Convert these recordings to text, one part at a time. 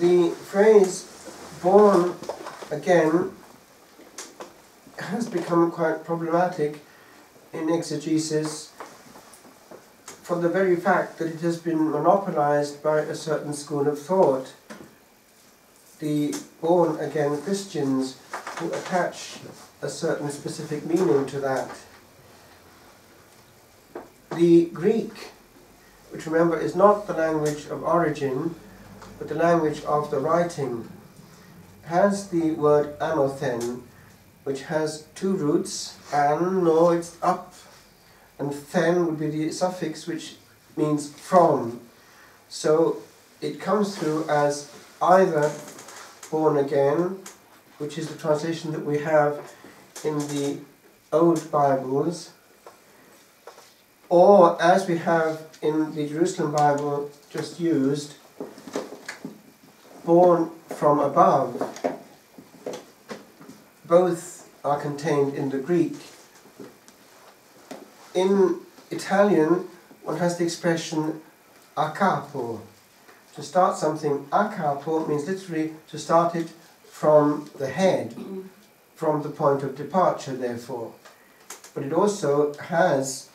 The phrase born again has become quite problematic in exegesis for the very fact that it has been monopolized by a certain school of thought. The born again Christians who attach a certain specific meaning to that. The Greek, which remember is not the language of origin, but the language of the writing, has the word anothen, which has two roots. No, it's up, and then would be the suffix which means from. So it comes through as either born again, which is the translation that we have in the old Bibles, or as we have in the Jerusalem Bible just used, born from above. Both are contained in the Greek. In Italian, one has the expression a capo. To start something a capo means literally to start it from the head, from the point of departure, therefore. But it also has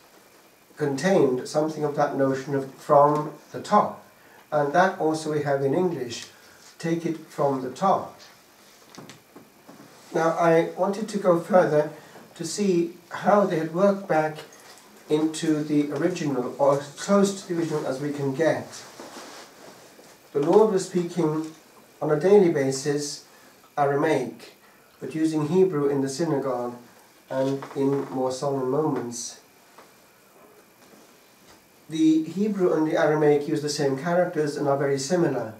contained something of that notion of from the top. And that also we have in English, take it from the top. Now I wanted to go further to see how they had worked back into the original, or as close to the original as we can get. The Lord was speaking on a daily basis Aramaic, but using Hebrew in the synagogue and in more solemn moments. The Hebrew and the Aramaic use the same characters and are very similar.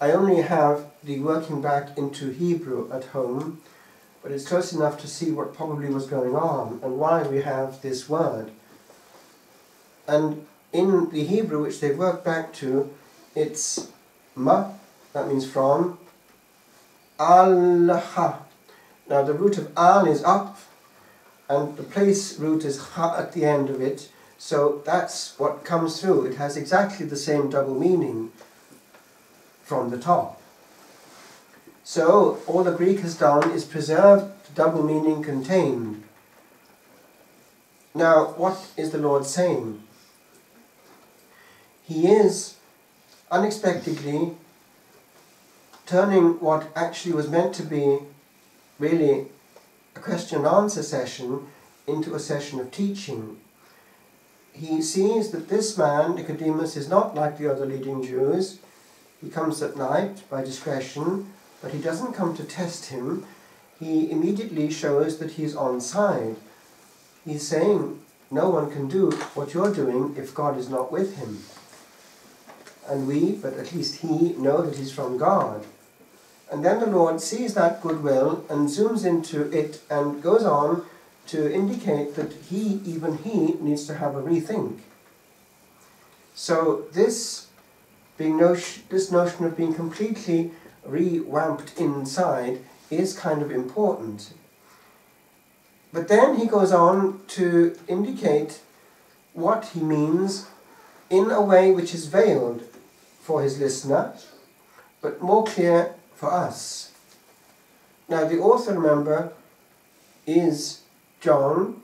I only have the working back into Hebrew at home, but it's close enough to see what probably was going on and why we have this word. And in the Hebrew, which they've worked back to, it's ma, that means from, al-ha. Now the root of al is up, and the place root is ha at the end of it, so that's what comes through. It has exactly the same double meaning from the top. So all the Greek has done is preserve the double meaning contained. Now what is the Lord saying? He is unexpectedly turning what actually was meant to be really a question and answer session into a session of teaching. He sees that this man, Nicodemus, is not like the other leading Jews. He comes at night by discretion, but he doesn't come to test him. He immediately shows that he's on side. He's saying, no one can do what you're doing if God is not with him. And we, but at least he, know that he's from God. And then the Lord sees that goodwill and zooms into it and goes on to indicate that he, even he, needs to have a rethink. So this notion of being completely revamped inside is kind of important. But then he goes on to indicate what he means in a way which is veiled for his listener, but more clear for us. Now the author, remember, is John,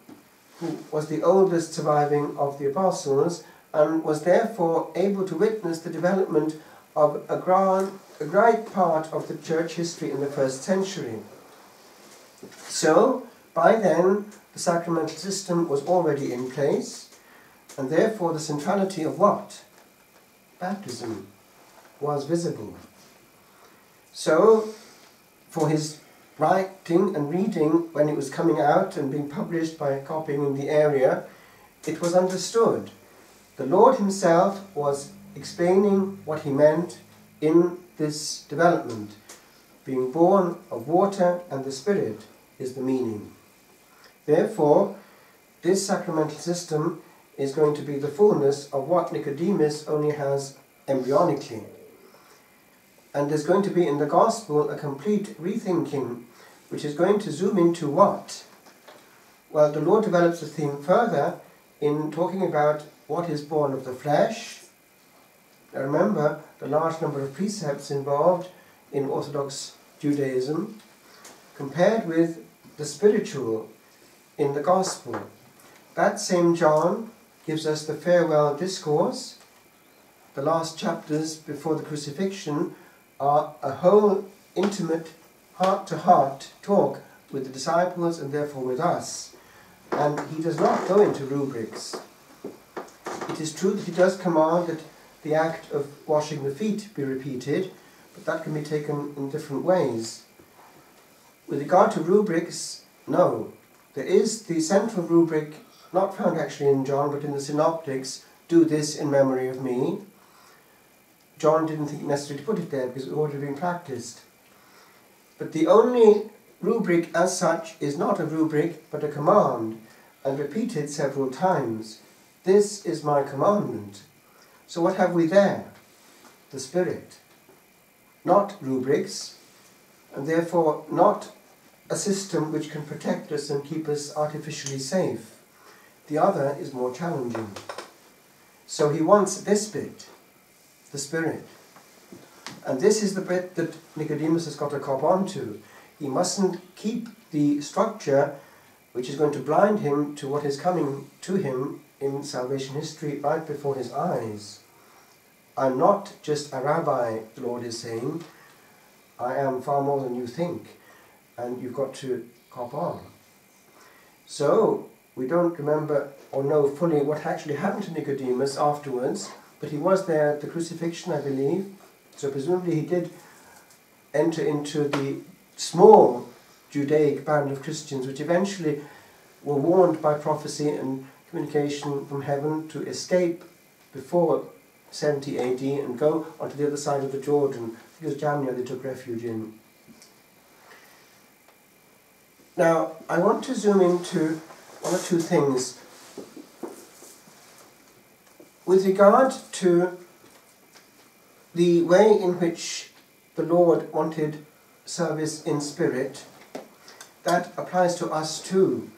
who was the oldest surviving of the apostles, and was therefore able to witness the development of a great part of the church history in the first century. So, by then, the sacramental system was already in place, and therefore the centrality of what? Baptism was visible. So, for his writing and reading, when it was coming out and being published by copying in the area, it was understood. The Lord himself was explaining what he meant in this development. Being born of water and the Spirit is the meaning. Therefore, this sacramental system is going to be the fullness of what Nicodemus only has embryonically. And there's going to be in the Gospel a complete rethinking, which is going to zoom into what? Well, the Lord develops the theme further in talking about what is born of the flesh, Now remember the large number of precepts involved in Orthodox Judaism compared with the spiritual in the Gospel. That same John gives us the farewell discourse. The last chapters before the crucifixion are a whole intimate heart-to-heart talk with the disciples and therefore with us. And he does not go into rubrics. It is true that he does command that the act of washing the feet be repeated, but that can be taken in different ways. With regard to rubrics, no. There is the central rubric, not found actually in John, but in the Synoptics, do this in memory of me. John didn't think it necessary to put it there because it had already been practiced. But the only rubric as such is not a rubric, but a command, and repeated several times. This is my commandment. So what have we there? The Spirit. Not rubrics, and therefore not a system which can protect us and keep us artificially safe. The other is more challenging. So he wants this bit, the Spirit. And this is the bit that Nicodemus has got to cop onto. He mustn't keep the structure which is going to blind him to what is coming to him in salvation history right before his eyes. I'm not just a rabbi, the Lord is saying. I am far more than you think. And you've got to cop on. So, we don't remember or know fully what actually happened to Nicodemus afterwards, but he was there at the crucifixion, I believe. So presumably he did enter into the small Judaic band of Christians which eventually were warned by prophecy and communication from heaven to escape before 70 AD and go onto the other side of the Jordan. I think it was Jamnia they took refuge in. Now, I want to zoom into one or two things. With regard to the way in which the Lord wanted service in spirit, that applies to us too.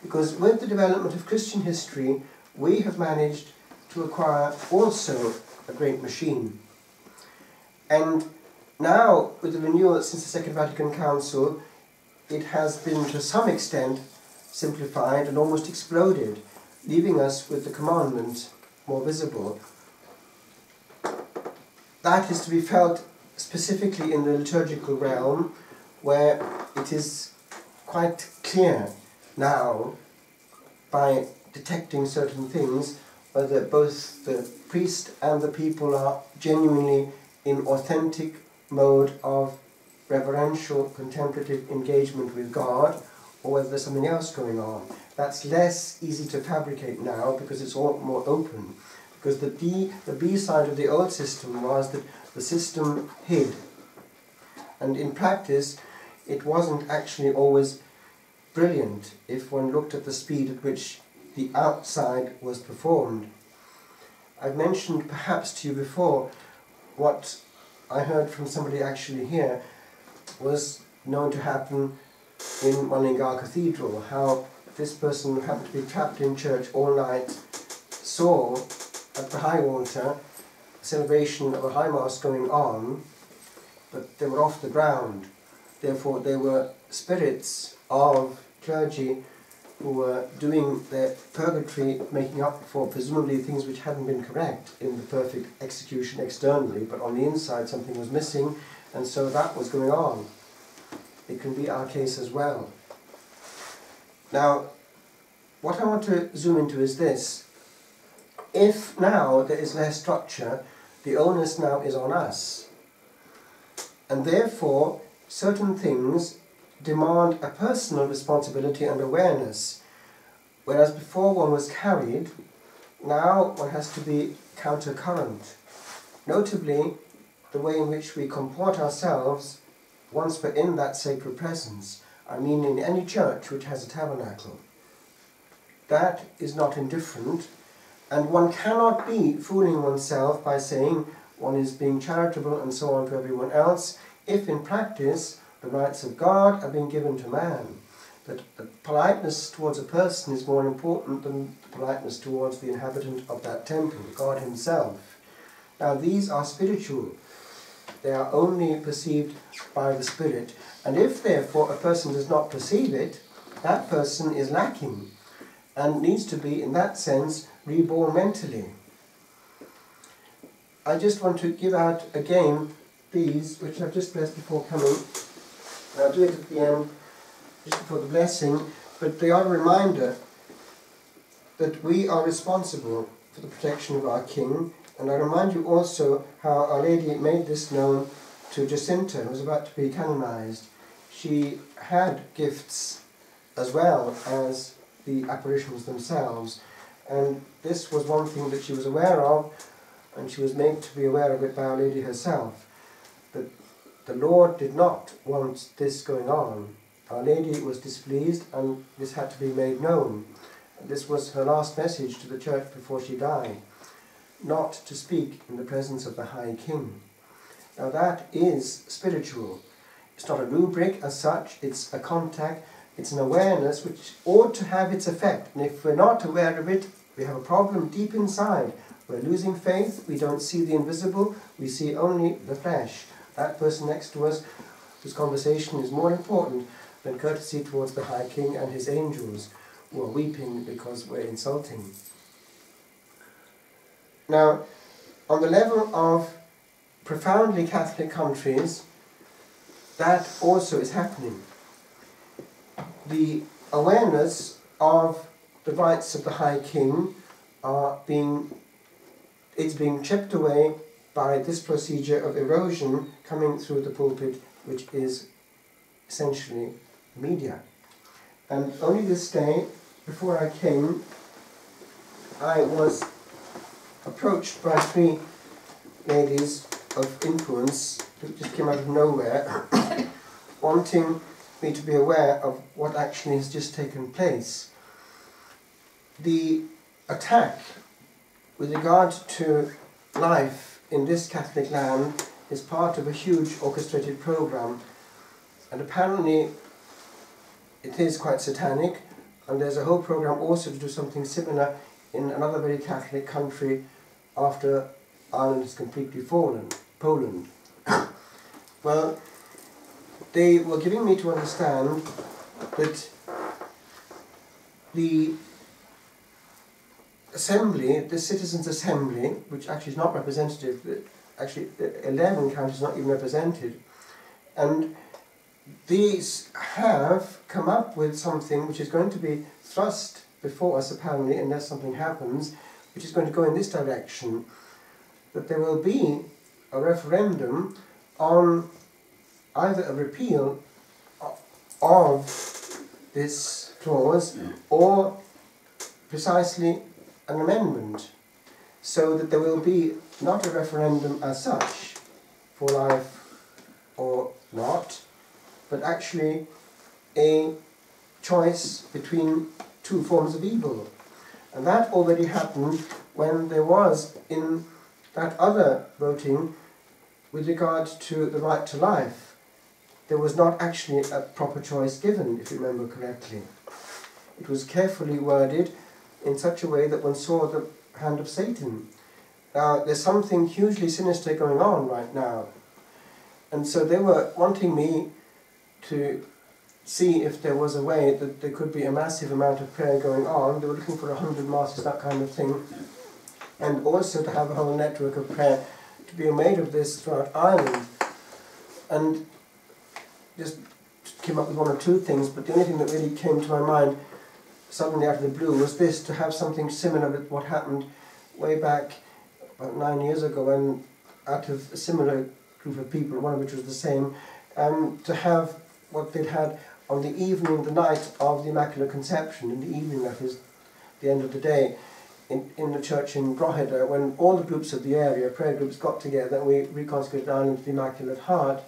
Because with the development of Christian history, we have managed to acquire also a great machine. And now, with the renewal since the Second Vatican Council, it has been to some extent simplified and almost exploded, leaving us with the commandment more visible. That is to be felt specifically in the liturgical realm, where it is quite clear now, by detecting certain things, whether both the priest and the people are genuinely in authentic mode of reverential, contemplative engagement with God, or whether there's something else going on. That's less easy to fabricate now because it's all more open. Because the B side of the old system was that the system hid. And in practice, it wasn't actually always brilliant if one looked at the speed at which the outside was performed. I've mentioned perhaps to you before what I heard from somebody actually here was known to happen in Mullingar Cathedral, how this person who happened to be trapped in church all night saw at the high altar a celebration of a high mass going on, but they were off the ground. Therefore they were spirits of clergy who were doing their purgatory, making up for presumably things which hadn't been correct in the perfect execution externally, but on the inside something was missing, and so that was going on. It can be our case as well. Now, what I want to zoom into is this. If now there is less structure, the onus now is on us. And therefore, certain things demand a personal responsibility and awareness. Whereas before one was carried, now one has to be countercurrent. Notably, the way in which we comport ourselves once we're in that sacred presence. I mean in any church which has a tabernacle. That is not indifferent, and one cannot be fooling oneself by saying one is being charitable and so on to everyone else, if in practice the rights of God are being given to man. That the politeness towards a person is more important than the politeness towards the inhabitant of that temple, God himself. Now these are spiritual. They are only perceived by the Spirit. And if therefore a person does not perceive it, that person is lacking and needs to be, in that sense, reborn mentally. I just want to give out again these, which I've just blessed before coming. I'll do it at the end, just before the blessing, but they are a reminder that we are responsible for the protection of our King. And I remind you also how Our Lady made this known to Jacinta, who was about to be canonized. She had gifts as well as the apparitions themselves, and this was one thing that she was aware of, and she was made to be aware of it by Our Lady herself, that the Lord did not want this going on. Our Lady was displeased, and this had to be made known. This was her last message to the Church before she died, not to speak in the presence of the High King. Now that is spiritual. It's not a rubric as such, it's a contact, it's an awareness which ought to have its effect. And if we're not aware of it, we have a problem deep inside. We're losing faith, we don't see the invisible, we see only the flesh. That person next to us, whose conversation is more important than courtesy towards the High King and his angels, who are weeping because we're insulting. Now, on the level of profoundly Catholic countries, that also is happening. The awareness of the rights of the High King it's being chipped away by this procedure of erosion coming through the pulpit, which is essentially media. And only this day, before I came, I was approached by 3 ladies of influence who just came out of nowhere, wanting me to be aware of what actually has just taken place. The attack with regard to life in this Catholic land is part of a huge orchestrated program, and apparently it is quite satanic, and there's a whole program also to do something similar in another very Catholic country after Ireland has completely fallen, Poland. Well, they were giving me to understand that the assembly, the citizens' assembly, which actually is not representative, actually 11 counties not even represented, and these have come up with something which is going to be thrust before us apparently, unless something happens, which is going to go in this direction, that there will be a referendum on either a repeal of this clause or precisely an amendment, so that there will be not a referendum as such for life or not, but actually a choice between 2 forms of evil. And that already happened when there was in that other voting with regard to the right to life. There was not actually a proper choice given, if you remember correctly. It was carefully worded in such a way that one saw the hand of Satan. Now, there's something hugely sinister going on right now. And so they were wanting me to see if there was a way that there could be a massive amount of prayer going on. They were looking for 100 masses, that kind of thing. And also to have a whole network of prayer to be made of this throughout Ireland. And just came up with 1 or 2 things, but the only thing that really came to my mind suddenly out of the blue was this, to have something similar with what happened way back about 9 years ago, when out of a similar group of people, one of which was the same, to have what they'd had on the evening, the night of the Immaculate Conception, in the evening, that is, the end of the day, in the church in Drogheda, when all the groups of the area, prayer groups, got together and we reconsecrated Ireland to the Immaculate Heart.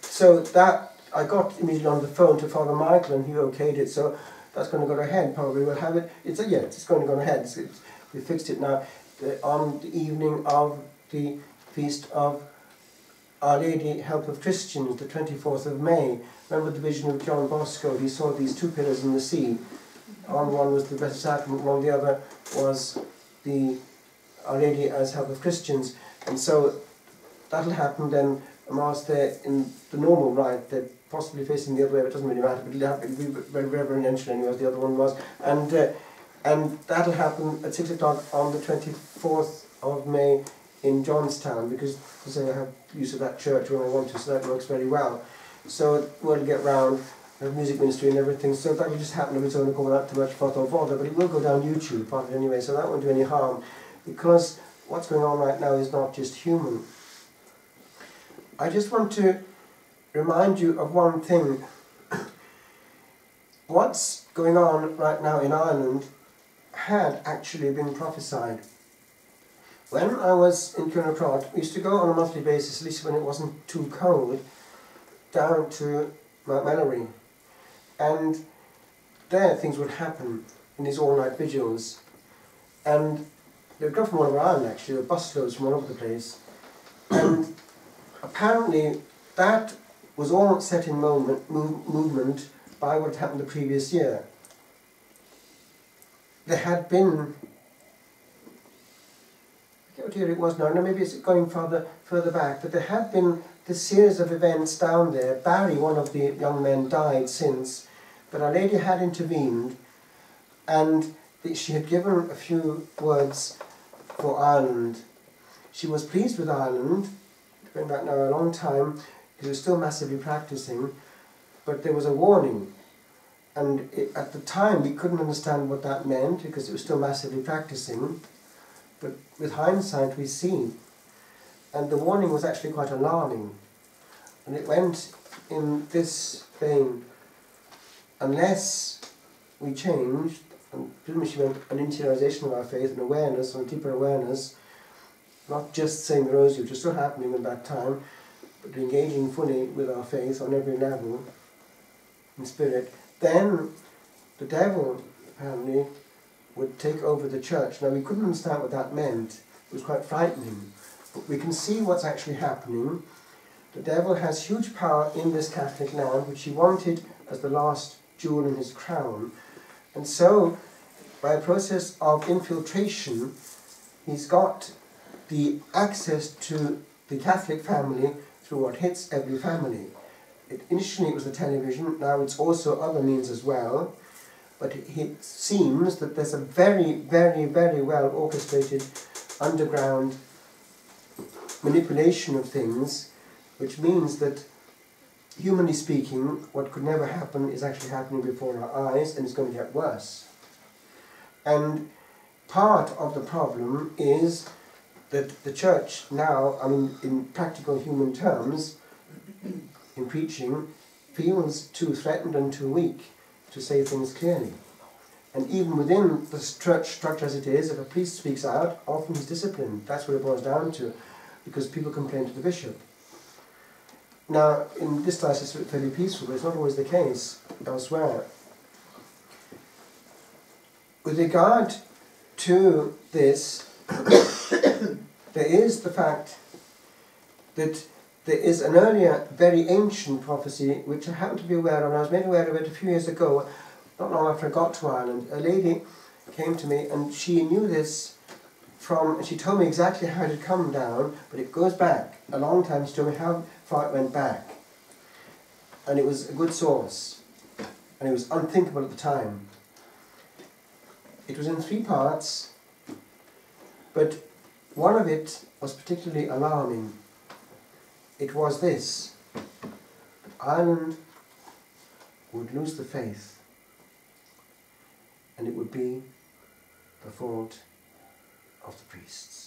So that, I got immediately on the phone to Father Michael and he okayed it, so that's going to go ahead, probably we'll have it. It's going to go ahead, we fixed it now, on the evening of the feast of Our Lady, Help of Christians, the 24th of May. Remember the vision of John Bosco? He saw these 2 pillars in the sea. On one was the Blessed Sacrament, and on the other was the Our Lady as help of Christians. And so that'll happen then. Mass there in the normal rite, they're possibly facing the other way, but it doesn't really matter, but it'll be very reverential anyway, as the other one was. And that'll happen at 6 o'clock on the 24th of May in Johnstown, because as I have use of that church when I want to, so that works very well. So we'll get round, have music ministry and everything, so that will just happen of its own accord without too much further or bother, but it will go down YouTube, part of it anyway, so that won't do any harm, because what's going on right now is not just human. I just want to remind you of one thing. What's going on right now in Ireland had actually been prophesied. When I was in Cunnaprod, we used to go on a monthly basis, at least when it wasn't too cold, down to Mount Mallory. And there things would happen in these all-night vigils. And they would go from all over Ireland actually, with busloads from all over the place. And apparently that was all set in movement by what had happened the previous year. There had been, I forget what year it was now, no, maybe it's going further back, but there had been this series of events down there. Barry, one of the young men, died since, but Our Lady had intervened, and she had given a few words for Ireland. She was pleased with Ireland, going back now a long time, because it was still massively practicing, but there was a warning. And at the time we couldn't understand what that meant, because it was still massively practicing, but with hindsight we see. And the warning was actually quite alarming. And it went in this vein: unless we changed, and presumably she meant an interiorization of our faith, an awareness, or a deeper awareness, not just saying the rosary, which was still happening at that time, but engaging fully with our faith on every level, in spirit, then the devil, apparently, would take over the church. Now, we couldn't understand what that meant. It was quite frightening. But we can see what's actually happening. The devil has huge power in this Catholic land, which he wanted as the last jewel in his crown. And so, by a process of infiltration, he's got the access to the Catholic family through what hits every family. Initially it was the television, now it's also other means as well, but it seems that there's a very, very, very well orchestrated underground manipulation of things, which means that, humanly speaking, what could never happen is actually happening before our eyes, and it's going to get worse. And part of the problem is that the church now, I mean, in practical human terms, in preaching, feels too threatened and too weak to say things clearly. And even within the church structure as it is, if a priest speaks out, often he's disciplined. That's what it boils down to, because people complain to the bishop. Now, in this diocese it's fairly peaceful, but it's not always the case elsewhere. With regard to this, there is the fact that there is an earlier, very ancient prophecy, which I happen to be aware of, and I was made aware of it a few years ago, not long after I got to Ireland. A lady came to me, and she knew this from, and she told me exactly how it had come down, but it goes back a long time. She told me how far it went back. And it was a good source, and it was unthinkable at the time. It was in 3 parts, but one of it was particularly alarming. It was this: Ireland would lose the faith, and it would be the fault of the priests.